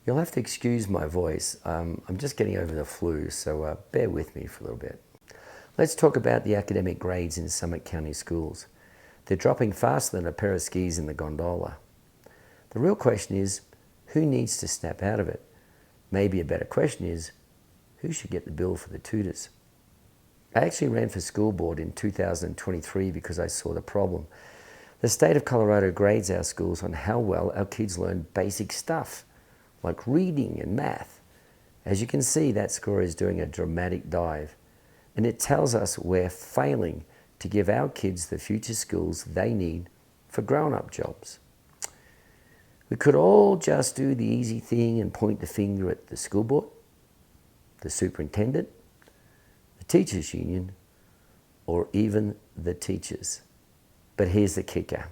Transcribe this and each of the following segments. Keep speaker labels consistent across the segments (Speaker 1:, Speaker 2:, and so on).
Speaker 1: You'll have to excuse my voice. I'm just getting over the flu, so bear with me for a little bit. Let's talk about the academic grades in Summit County schools. They're dropping faster than a pair of skis in the gondola. The real question is, who needs to snap out of it? Maybe a better question is, who should get the bill for the tutors? I actually ran for school board in 2023 because I saw the problem. The state of Colorado grades our schools on how well our kids learn basic stuff, like reading and math. As you can see, that score is doing a dramatic dive, and it tells us we're failing to give our kids the future skills they need for grown-up jobs. We could all just do the easy thing and point the finger at the school board, the superintendent, the teachers union, or even the teachers. But here's the kicker.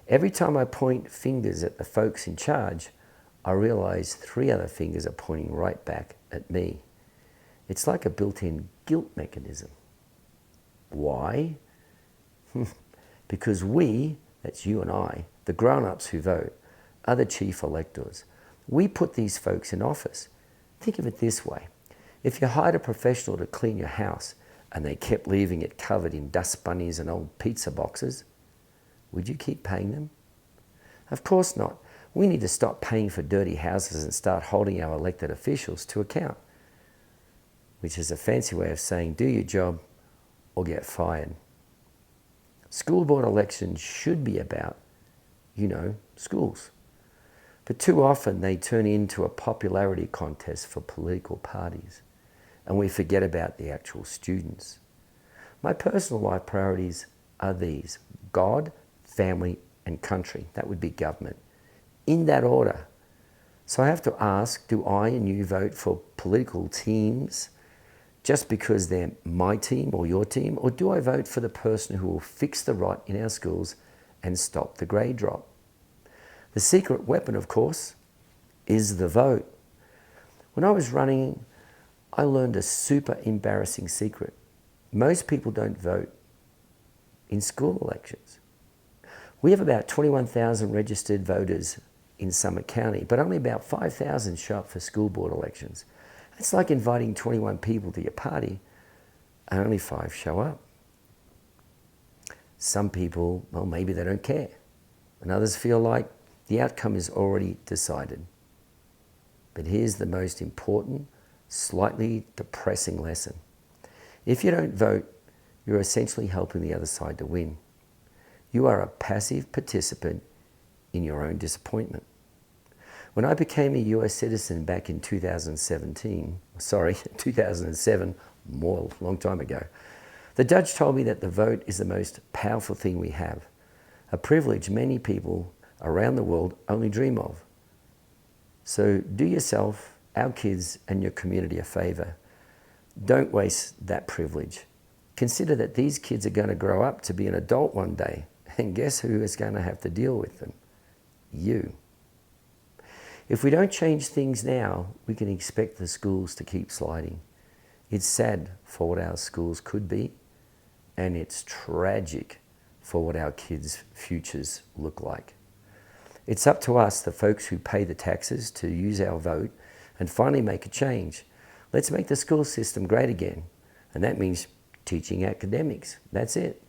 Speaker 1: Every time I point fingers at the folks in charge, I realize 3 other fingers are pointing right back at me. It's like a built-in guilt mechanism. Why? Because we, that's you and I, the grown-ups who vote, are the chief electors. We put these folks in office. Think of it this way. If you hired a professional to clean your house and they kept leaving it covered in dust bunnies and old pizza boxes, would you keep paying them? Of course not. We need to stop paying for dirty houses and start holding our elected officials to account, which is a fancy way of saying do your job or get fired. School board elections should be about, schools. But too often they turn into a popularity contest for political parties, and we forget about the actual students. My personal life priorities are these: God, family, and country. That would be government. In that order. So I have to ask, do I and you vote for political teams just because they're my team or your team? Or do I vote for the person who will fix the rot in our schools and stop the grade drop? The secret weapon, of course, is the vote. When I was running, I learned a super embarrassing secret. Most people don't vote in school elections. We have about 21,000 registered voters in Summit County, but only about 5,000 show up for school board elections. It's like inviting 21 people to your party and only 5 show up. Some people, well, maybe they don't care, and others feel like the outcome is already decided. But here's the most important, slightly depressing lesson. If you don't vote, you're essentially helping the other side to win. You are a passive participant in your own disappointment. When I became a US citizen back in 2007, a long time ago, the judge told me that the vote is the most powerful thing we have, a privilege many people around the world only dream of. So do yourself, our kids, and your community a favor. Don't waste that privilege. Consider that these kids are going to grow up to be an adult one day, and guess who is going to have to deal with them? You. If we don't change things now, we can expect the schools to keep sliding. It's sad for what our schools could be, and it's tragic for what our kids' futures look like. It's up to us, the folks who pay the taxes, to use our vote and finally make a change. Let's make the school system great again, and that means teaching academics. That's it.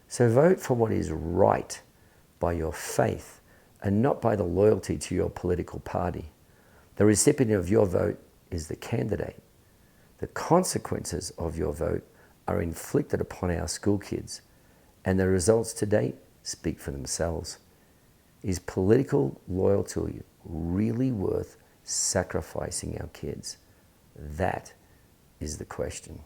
Speaker 1: So vote for what is right by your faith and not by the loyalty to your political party. The recipient of your vote is the candidate. The consequences of your vote are inflicted upon our school kids, and the results to date speak for themselves. Is political loyalty really worth sacrificing our kids? That is the question.